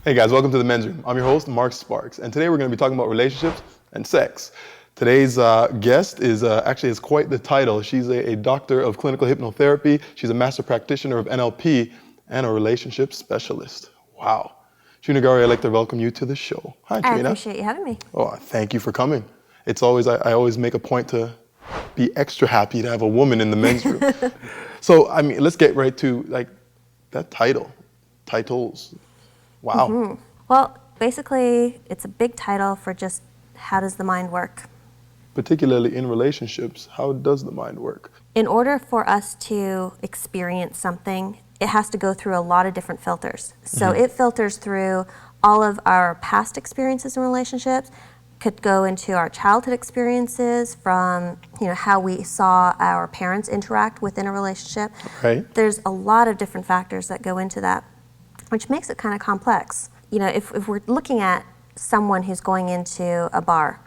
Hey guys, welcome to the Men's Room. I'm your host, Mark Sparks, and today we're going to be talking about relationships and sex. Today's guest is actually has quite the title. She's a doctor of clinical hypnotherapy. She's a master practitioner of NLP and a relationship specialist. Wow. Trina, I'd like to welcome you to the show. Hi, Trina. I appreciate you having me. Oh, thank you for coming. It's always I always make a point to be extra happy to have a woman in the men's room. So, I mean, let's get right to like that titles. Wow. Mm-hmm. Well, basically, it's a big title for just how does the mind work? Particularly in relationships, how does the mind work? In order for us to experience something, it has to go through a lot of different filters. So it filters through all of our past experiences in relationships, could go into our childhood experiences from, how we saw our parents interact within a relationship. Right. There's a lot of different factors that go into that, which makes it kind of complex. If we're looking at someone who's going into a bar,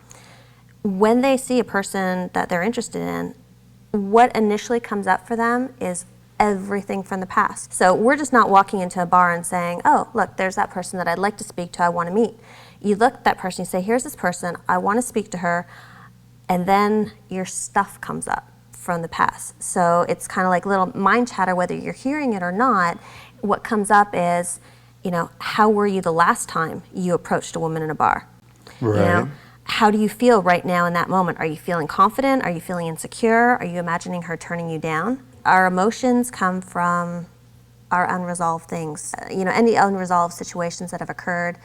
when they see a person that they're interested in, what initially comes up for them is everything from the past. So we're just not walking into a bar and saying, oh, look, there's that person that I'd like to speak to, I want to meet. You look at that person, you say, here's this person, I want to speak to her, and then your stuff comes up from the past. So it's kind of like little mind chatter, whether you're hearing it or not. What comes up is, how were you the last time you approached a woman in a bar? Right. How do you feel right now in that moment? Are you feeling confident? Are you feeling insecure? Are you imagining her turning you down? Our emotions come from our unresolved things. Any unresolved situations that have occurred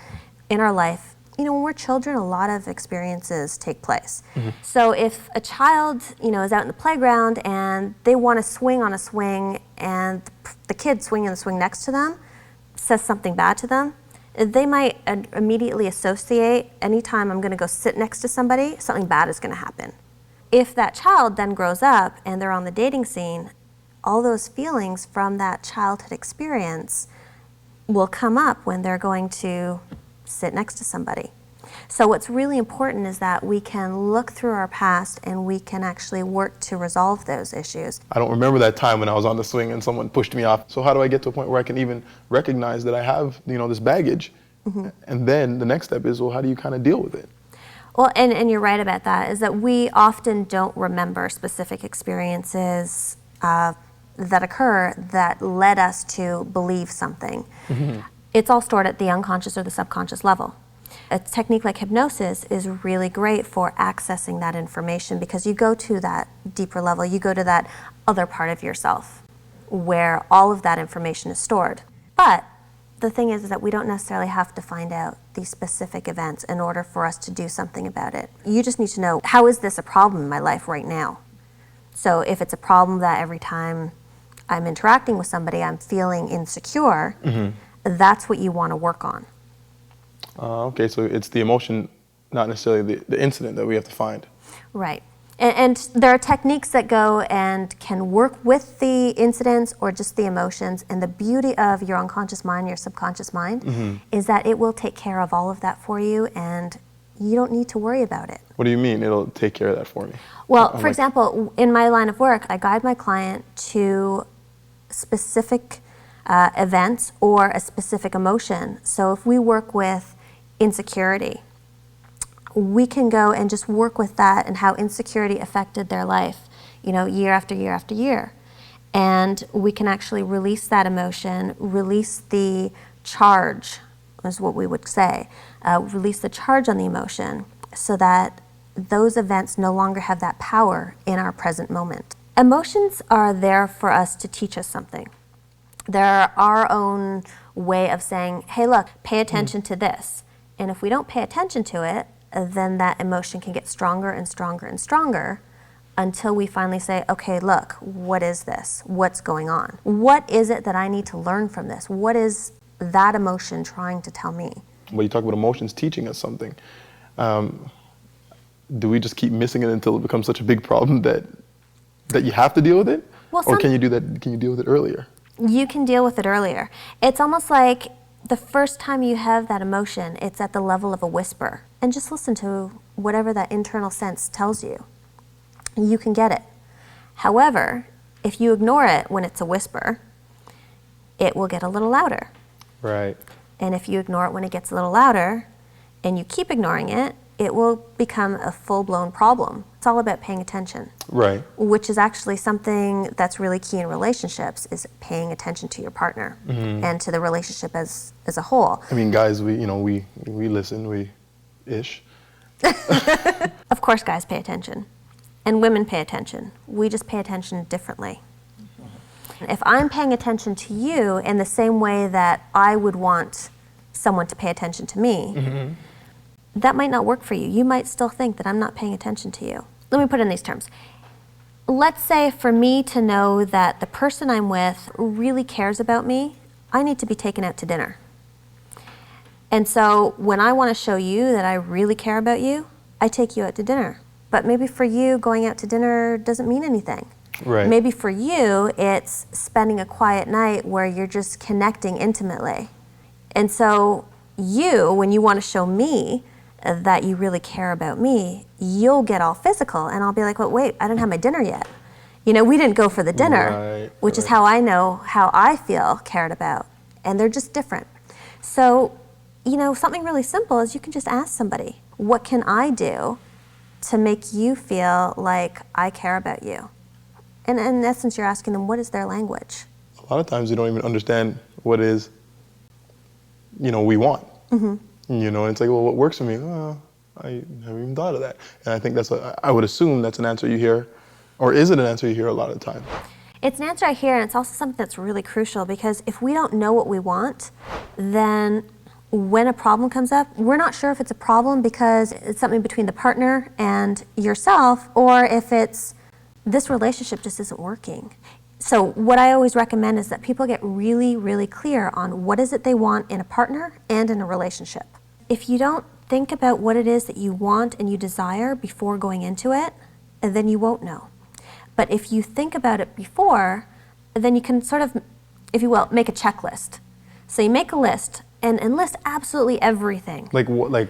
in our life. When we're children, a lot of experiences take place. So if a child, is out in the playground and they want to swing on a swing and the kid swinging the swing next to them says something bad to them, they might immediately associate anytime I'm going to go sit next to somebody, something bad is going to happen. If that child then grows up and they're on the dating scene, all those feelings from that childhood experience will come up when they're going to sit next to somebody. So what's really important is that we can look through our past and we can actually work to resolve those issues. I don't remember that time when I was on the swing and someone pushed me off. So how do I get to a point where I can even recognize that I have, this baggage? And then the next step is, well, how do you kind of deal with it? Well, and you're right about that, is that we often don't remember specific experiences that occur that led us to believe something. It's all stored at the unconscious or the subconscious level. A technique like hypnosis is really great for accessing that information because you go to that deeper level, you go to that other part of yourself where all of that information is stored. But the thing is that we don't necessarily have to find out these specific events in order for us to do something about it. You just need to know, how is this a problem in my life right now? So if it's a problem that every time I'm interacting with somebody I'm feeling insecure, that's what you want to work on. Okay, so it's the emotion, not necessarily the incident that we have to find. Right. And there are techniques that go and can work with the incidents or just the emotions. And the beauty of your unconscious mind, your subconscious mind, is that it will take care of all of that for you and you don't need to worry about it. What do you mean it'll take care of that for me? Well, for example, in my line of work, I guide my client to specific events or a specific emotion. So if we work with insecurity, we can go and just work with that and how insecurity affected their life, year after year after year. And we can actually release that emotion, release the charge, is what we would say, release the charge on the emotion so that those events no longer have that power in our present moment. Emotions are there for us to teach us something. They're our own way of saying, hey, look, pay attention to this. And if we don't pay attention to it, then that emotion can get stronger and stronger and stronger until we finally say, okay, look, what is this? What's going on? What is it that I need to learn from this? What is that emotion trying to tell me? Well, you talk about emotions teaching us something. Do we just keep missing it until it becomes such a big problem that you have to deal with it? Well, or can you do that? Can you deal with it earlier? You can deal with it earlier. It's almost like the first time you have that emotion, it's at the level of a whisper. And just listen to whatever that internal sense tells you. You can get it. However, if you ignore it when it's a whisper, it will get a little louder. Right. And if you ignore it when it gets a little louder and you keep ignoring it, it will become a full-blown problem. It's all about paying attention. Right. Which is actually something that's really key in relationships, is paying attention to your partner and to the relationship as a whole. I mean, guys, we listen, ish. Of course, guys pay attention, and women pay attention. We just pay attention differently. If I'm paying attention to you in the same way that I would want someone to pay attention to me, that might not work for you. You might still think that I'm not paying attention to you. Let me put it in these terms. Let's say for me to know that the person I'm with really cares about me, I need to be taken out to dinner. And so when I want to show you that I really care about you, I take you out to dinner. But maybe for you, going out to dinner doesn't mean anything. Right. Maybe for you, it's spending a quiet night where you're just connecting intimately. And so you, when you want to show me that you really care about me, you'll get all physical, and I'll be like, well, wait, I didn't have my dinner yet. We didn't go for the dinner, which is how I know how I feel cared about. And they're just different. So, something really simple is you can just ask somebody, what can I do to make you feel like I care about you? And in essence, you're asking them, what is their language? A lot of times you don't even understand what it is, we want. It's like, well, what works for me? Oh, I haven't even thought of that. And I think I would assume that's an answer you hear, or is it an answer you hear a lot of the time? It's an answer I hear, and it's also something that's really crucial, because if we don't know what we want, then when a problem comes up, we're not sure if it's a problem because it's something between the partner and yourself, or if it's this relationship just isn't working. So what I always recommend is that people get really, really clear on what is it they want in a partner and in a relationship. If you don't think about what it is that you want and you desire before going into it, then you won't know. But if you think about it before, then you can sort of, if you will, make a checklist. So you make a list and list absolutely everything. Like what?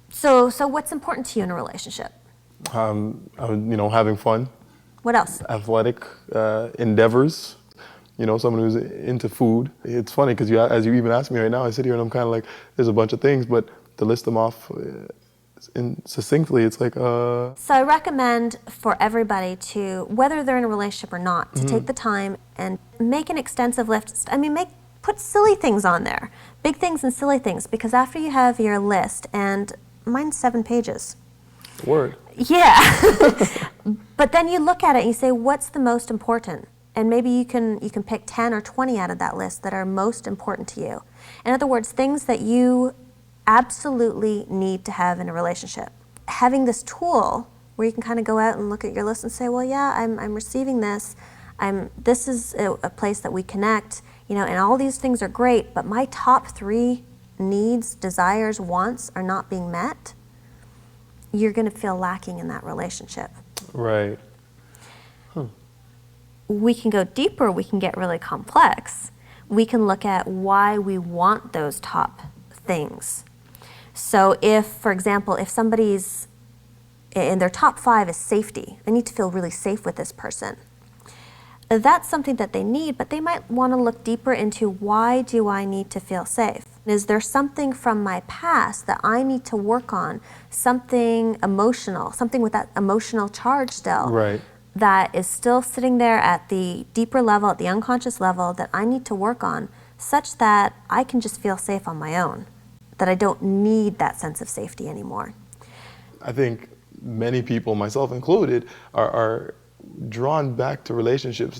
So what's important to you in a relationship? Having fun. What else? Athletic endeavors. Someone who's into food. It's funny because as you even ask me right now, I sit here and I'm kind of like, there's a bunch of things, but to list them off succinctly, it's like. So I recommend for everybody to, whether they're in a relationship or not, to take the time and make an extensive list. Put silly things on there, big things and silly things, because after you have your list, and mine's 7 pages. Word. Yeah. But then you look at it and you say, what's the most important? And maybe you can pick 10 or 20 out of that list that are most important to you. In other words, things that you absolutely need to have in a relationship. Having this tool where you can kind of go out and look at your list and say, well, yeah, I'm receiving this. This is a place that we connect, and all these things are great, but my top 3 needs, desires, wants are not being met. You're going to feel lacking in that relationship. Right. We can go deeper, we can get really complex. We can look at why we want those top things. So if, for example, if somebody's in their top 5 is safety, they need to feel really safe with this person. That's something that they need, but they might want to look deeper into, why do I need to feel safe? Is there something from my past that I need to work on, something emotional, something with that emotional charge still, right, that is still sitting there at the deeper level, at the unconscious level, that I need to work on, such that I can just feel safe on my own, that I don't need that sense of safety anymore. I think many people, myself included, are drawn back to relationships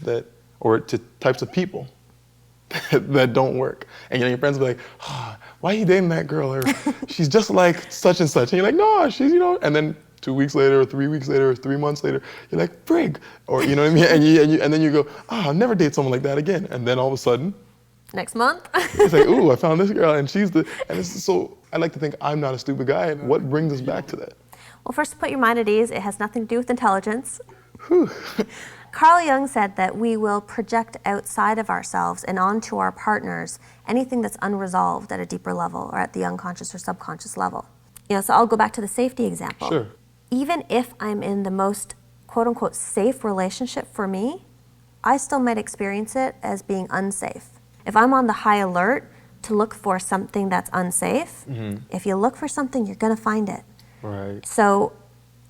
or to types of people that don't work. And your friends will be like, oh, why are you dating that girl? Or she's just like such and such. And you're like, no, she's, and then 2 weeks later, or 3 weeks later, or 3 months later, you're like, frig. Or, you know what I mean? And then you go, I'll never date someone like that again. And then all of a sudden, next month, it's like, ooh, I found this girl, and so I like to think I'm not a stupid guy. And what brings us back to that? Well, first, to put your mind at ease, it has nothing to do with intelligence. Carl Jung said that we will project outside of ourselves and onto our partners anything that's unresolved at a deeper level or at the unconscious or subconscious level. So I'll go back to the safety example. Sure. Even if I'm in the most quote-unquote safe relationship for me, I still might experience it as being unsafe. If I'm on the high alert, to look for something that's unsafe. If you look for something, you're going to find it. Right. So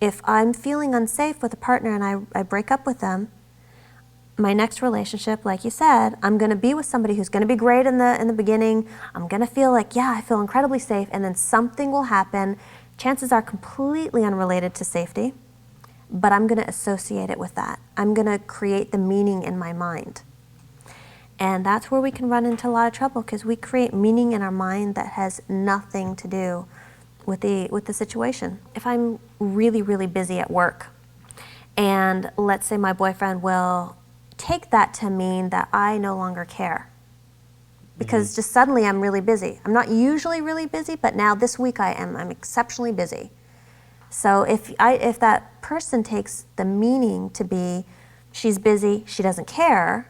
if I'm feeling unsafe with a partner and I break up with them, my next relationship, like you said, I'm going to be with somebody who's going to be great in the beginning. I'm going to feel like, yeah, I feel incredibly safe, and then something will happen. Chances are completely unrelated to safety, but I'm going to associate it with that. I'm going to create the meaning in my mind. And that's where we can run into a lot of trouble, because we create meaning in our mind that has nothing to do with the situation. If I'm really, really busy at work, and let's say my boyfriend will take that to mean that I no longer care, because just suddenly I'm really busy. I'm not usually really busy, but now this week I am. I'm exceptionally busy. So if that person takes the meaning to be she's busy, she doesn't care,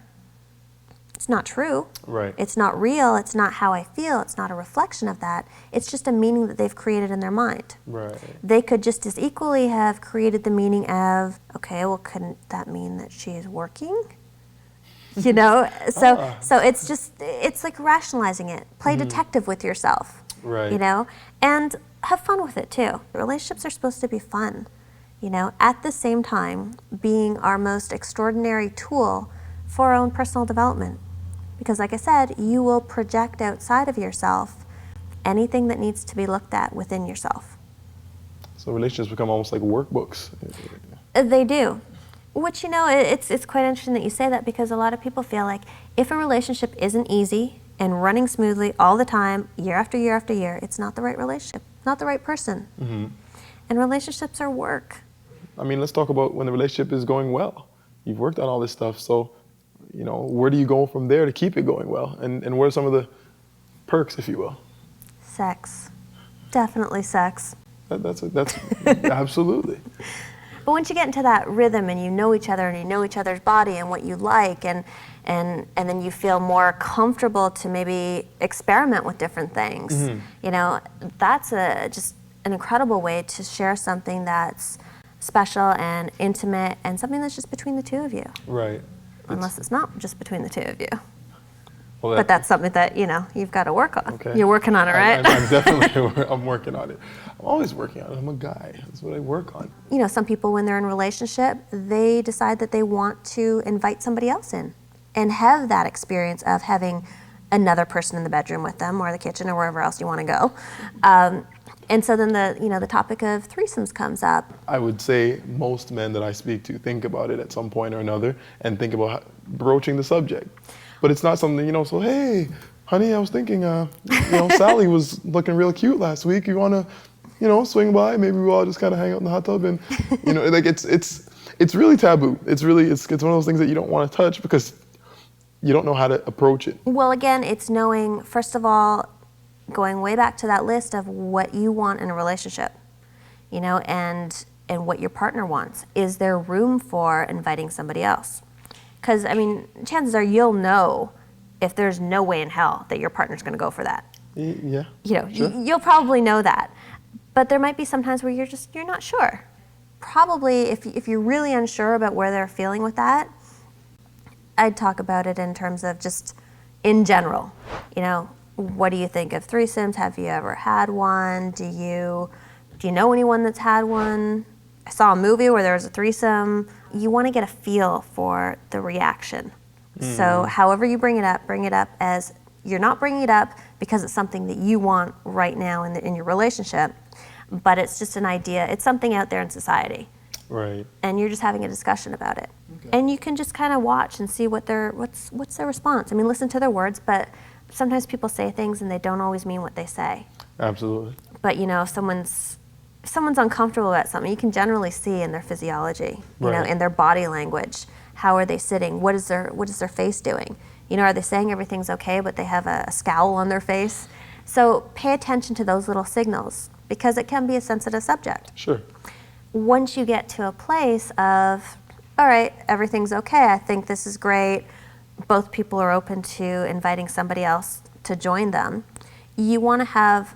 it's not true. Right. It's not real. It's not how I feel. It's not a reflection of that. It's just a meaning that they've created in their mind. Right. They could just as equally have created the meaning of, okay, well, couldn't that mean that she is working? You know, so it's like rationalizing it. Play detective with yourself. Right. You know, and have fun with it too. Relationships are supposed to be fun. You know, at the same time, being our most extraordinary tool for our own personal development. Because like I said, you will project outside of yourself anything that needs to be looked at within yourself. So relationships become almost like workbooks. They do. Which, you know, it's quite interesting that you say that, because a lot of people feel like if a relationship isn't easy and running smoothly all the time, year after year after year, it's not the right relationship, not the right person. And relationships are work. I mean, let's talk about when the relationship is going well. You've worked on all this stuff, so, you know, where do you go from there to keep it going well? And what are some of the perks, if you will? Sex. Definitely sex. That's absolutely. But once you get into that rhythm and you know each other and you know each other's body and what you like, and then you feel more comfortable to maybe experiment with different things, you know, that's just an incredible way to share something that's special and intimate and something that's just between the two of you. Right. Unless it's not just between the two of you. Well, But that's something that, you know, you've got to work on. Okay. You're working on it, right? I'm definitely, I'm working on it. I'm always working on it. I'm a guy. That's what I work on. You know, some people, when they're in a relationship, they decide that they want to invite somebody else in and have that experience of having another person in the bedroom with them, or the kitchen, or wherever else you want to go. And so then the topic of threesomes comes up. I would say most men that I speak to think about it at some point or another and think about broaching the subject. But it's not something, you know, so, hey, honey, I was thinking, you know, Sally was looking real cute last week. You want to, you know, swing by? Maybe we'll all just kind of hang out in the hot tub and, you know, like it's really taboo. It's one of those things that you don't want to touch because you don't know how to approach it. Well, again, it's knowing, first of all, going way back to that list of what you want in a relationship, you know, and what your partner wants. Is there room for inviting somebody else? Because, I mean, chances are you'll know if there's no way in hell that your partner's going to go for that. Yeah. You know, Sure. you'll probably know that. But there might be some times where you're not sure. Probably, if you're really unsure about where they're feeling with that, I'd talk about it in terms of just in general. You know, what do you think of threesomes? Have you ever had one? Do you know anyone that's had one? I saw a movie where there was a threesome. You want to get a feel for the reaction. So however you bring it up as you're not bringing it up because it's something that you want right now in your relationship, but it's just an idea. It's something out there in society. Right. And you're just having a discussion about it. Okay. And you can just kind of watch and see what's their response. I mean, listen to their words, but sometimes people say things and they don't always mean what they say. Absolutely. But, you know, if someone's uncomfortable about something, you can generally see in their physiology, you know, in their body language. How are they sitting? What is their face doing? You know, are they saying everything's okay, but they have a scowl on their face? So pay attention to those little signals, because it can be a sensitive subject. Sure. Once you get to a place of, all right, everything's okay, I think this is great, both people are open to inviting somebody else to join them, you want to have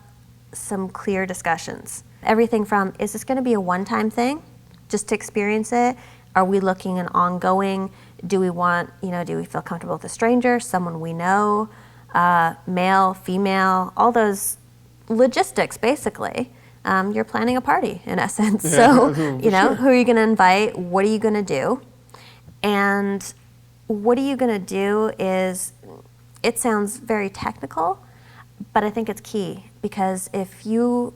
some clear discussions. Everything from, is this going to be a one-time thing, just to experience it? Are we looking at ongoing? Do we want, you know, do we feel comfortable with a stranger, someone we know? male, female, all those logistics, basically. You're planning a party, in essence. Yeah, So, sure. who are you going to invite? What are you going to do? And what are you going to do is, it sounds very technical, but I think it's key, because if you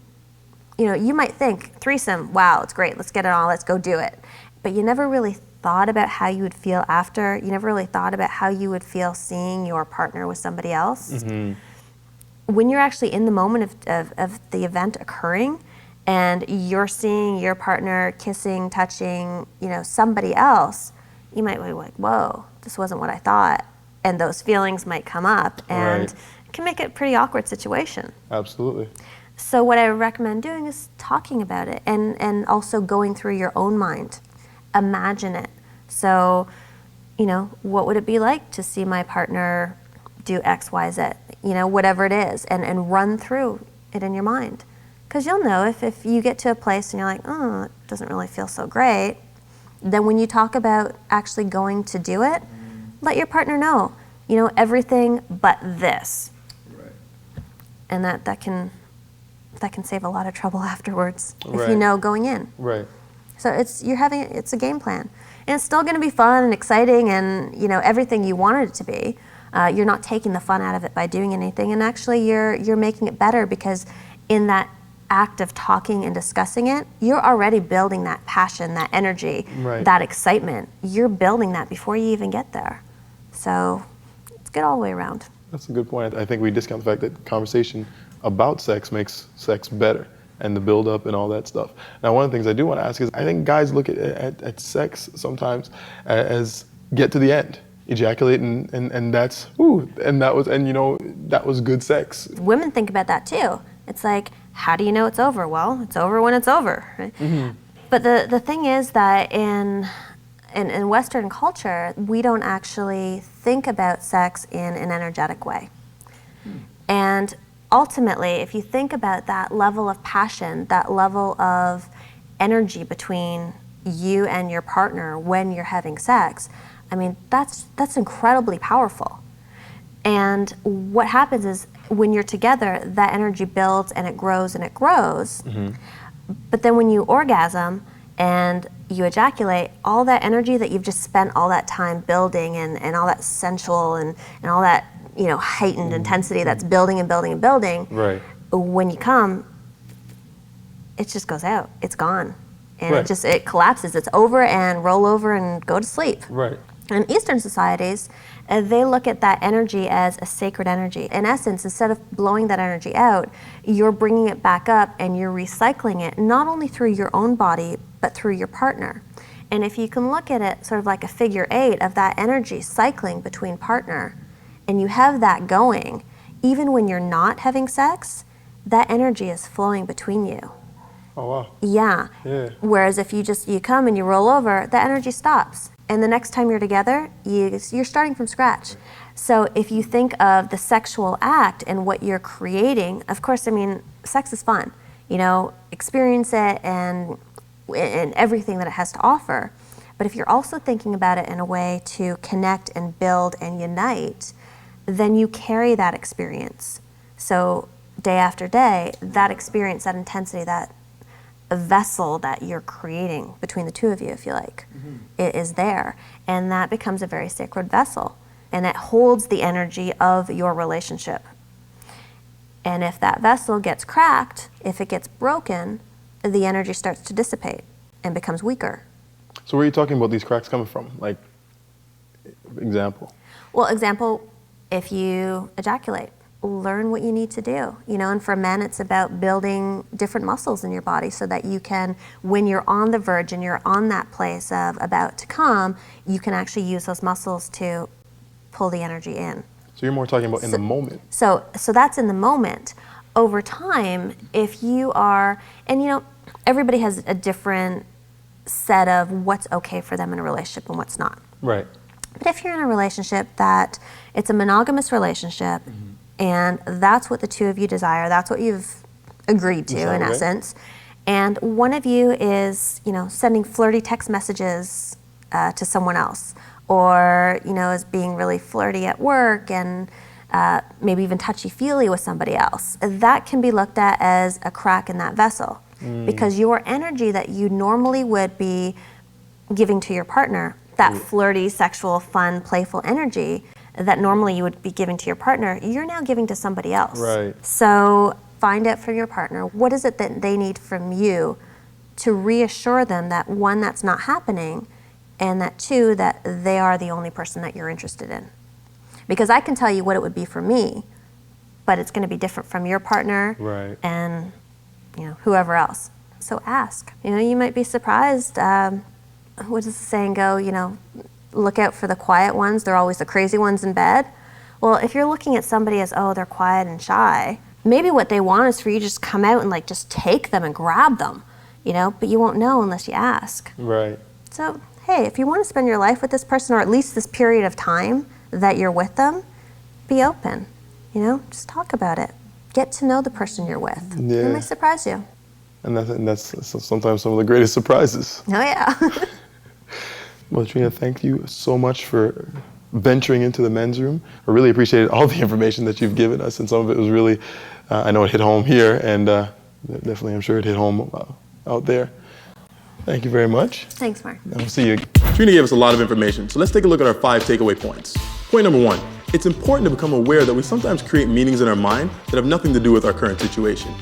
might think, threesome, wow, it's great, let's get it on, let's go do it. But you never really thought about how you would feel after. You never really thought about how you would feel seeing your partner with somebody else. When you're actually in the moment of the event occurring, and you're seeing your partner kissing, touching, somebody else, you might be like, whoa, this wasn't what I thought. And those feelings might come up, and Right. it can make it a pretty awkward situation. Absolutely. So what I recommend doing is talking about it, and also going through your own mind. Imagine it. So, what would it be like to see my partner do X, Y, Z, whatever it is, and run through it in your mind. Because you'll know if you get to a place and you're like, oh, it doesn't really feel so great, then when you talk about actually going to do it, let your partner know, everything but this. Right. And that can save a lot of trouble afterwards if Right. you know going in. Right. So it's a game plan, and it's still going to be fun and exciting, and everything you wanted it to be. You're not taking the fun out of it by doing anything, and actually you're making it better, because in that act of talking and discussing it, you're already building that passion, that energy, Right. that excitement. You're building that before you even get there. So it's good all the way around. That's a good point. I think we discount the fact that conversation about sex makes sex better, and the build up and all that stuff. Now, one of the things I do want to ask is, I think guys look at sex sometimes as get to the end, ejaculate, and that's, that was good sex. Women think about that too. It's like, how do you know it's over? Well, it's over when it's over. Right? But the thing is that in Western culture, we don't actually think about sex in an energetic way. And ultimately, if you think about that level of passion, that level of energy between you and your partner when you're having sex, I mean, that's incredibly powerful. And what happens is, when you're together, that energy builds and it grows and it grows. But then when you orgasm and you ejaculate, all that energy that you've just spent all that time building, and all that sensual and all that heightened intensity that's building and building and building, Right. when you come, it just goes out. It's gone. And Right. it collapses. It's over, and roll over and go to sleep. Right. In Eastern societies, they look at that energy as a sacred energy. In essence, instead of blowing that energy out, you're bringing it back up, and you're recycling it, not only through your own body, but through your partner. And if you can look at it sort of like a figure 8 of that energy cycling between partner, and you have that going, even when you're not having sex, that energy is flowing between you. Oh, wow. Yeah. Yeah. Whereas if you come and you roll over, the energy stops. And the next time you're together, you're starting from scratch. So if you think of the sexual act and what you're creating, of course, I mean, sex is fun. Experience it and everything that it has to offer. But if you're also thinking about it in a way to connect and build and unite, then you carry that experience. So day after day, that experience, that intensity, that a vessel that you're creating between the two of you, if you like, it is there. And that becomes a very sacred vessel. And it holds the energy of your relationship. And if that vessel gets cracked, if it gets broken, the energy starts to dissipate and becomes weaker. So where are you talking about these cracks coming from? Like, example. Well, example, if you ejaculate, learn what you need to do. And for men, it's about building different muscles in your body so that you can, when you're on the verge and you're on that place of about to come, you can actually use those muscles to pull the energy in. So you're more talking about in the moment. So that's in the moment. Over time, if you are, and everybody has a different set of what's okay for them in a relationship and what's not. Right. But if you're in a relationship that it's a monogamous relationship, and that's what the two of you desire, that's what you've agreed to in essence, and one of you is, sending flirty text messages to someone else, or, is being really flirty at work, and maybe even touchy-feely with somebody else, that can be looked at as a crack in that vessel. Because your energy that you normally would be giving to your partner, that flirty, sexual, fun, playful energy that normally you would be giving to your partner, you're now giving to somebody else. Right. So find out from your partner, what is it that they need from you to reassure them that, one, that's not happening, and that, two, that they are the only person that you're interested in. Because I can tell you what it would be for me, but it's going to be different from your partner and whoever else. So ask. You might be surprised. What does the saying go? Look out for the quiet ones. They're always the crazy ones in bed. Well, if you're looking at somebody as, oh, they're quiet and shy, maybe what they want is for you to just come out and just take them and grab them, but you won't know unless you ask. Right. So, hey, if you want to spend your life with this person, or at least this period of time that you're with them, be open. Just talk about it. Get to know the person you're with. Yeah. It might surprise you. And that's sometimes some of the greatest surprises. Oh, yeah. Well, Trina, thank you so much for venturing into the men's room. I really appreciated all the information that you've given us, and some of it was really, I know it hit home here, and definitely I'm sure it hit home out there. Thank you very much. Thanks, Mark. And we'll see you. Trina gave us a lot of information, so let's take a look at our 5 takeaway points. Point number 1, it's important to become aware that we sometimes create meanings in our mind that have nothing to do with our current situation.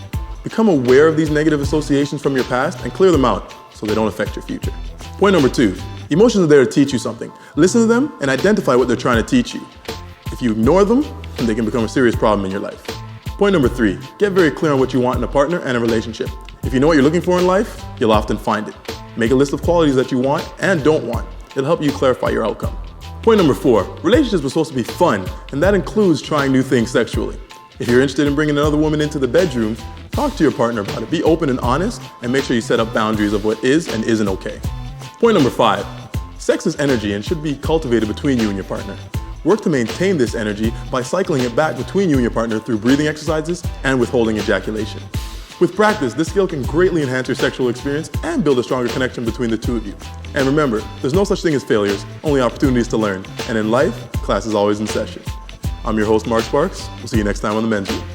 Become aware of these negative associations from your past and clear them out so they don't affect your future. Point number 2, emotions are there to teach you something. Listen to them and identify what they're trying to teach you. If you ignore them, then they can become a serious problem in your life. Point number 3, get very clear on what you want in a partner and a relationship. If you know what you're looking for in life, you'll often find it. Make a list of qualities that you want and don't want. It'll help you clarify your outcome. Point number 4, relationships are supposed to be fun, and that includes trying new things sexually. If you're interested in bringing another woman into the bedroom, talk to your partner about it. Be open and honest, and make sure you set up boundaries of what is and isn't okay. Point number 5, sex is energy and should be cultivated between you and your partner. Work to maintain this energy by cycling it back between you and your partner through breathing exercises and withholding ejaculation. With practice, this skill can greatly enhance your sexual experience and build a stronger connection between the two of you. And remember, there's no such thing as failures, only opportunities to learn. And in life, class is always in session. I'm your host, Mark Sparks. We'll see you next time on The Men's Room.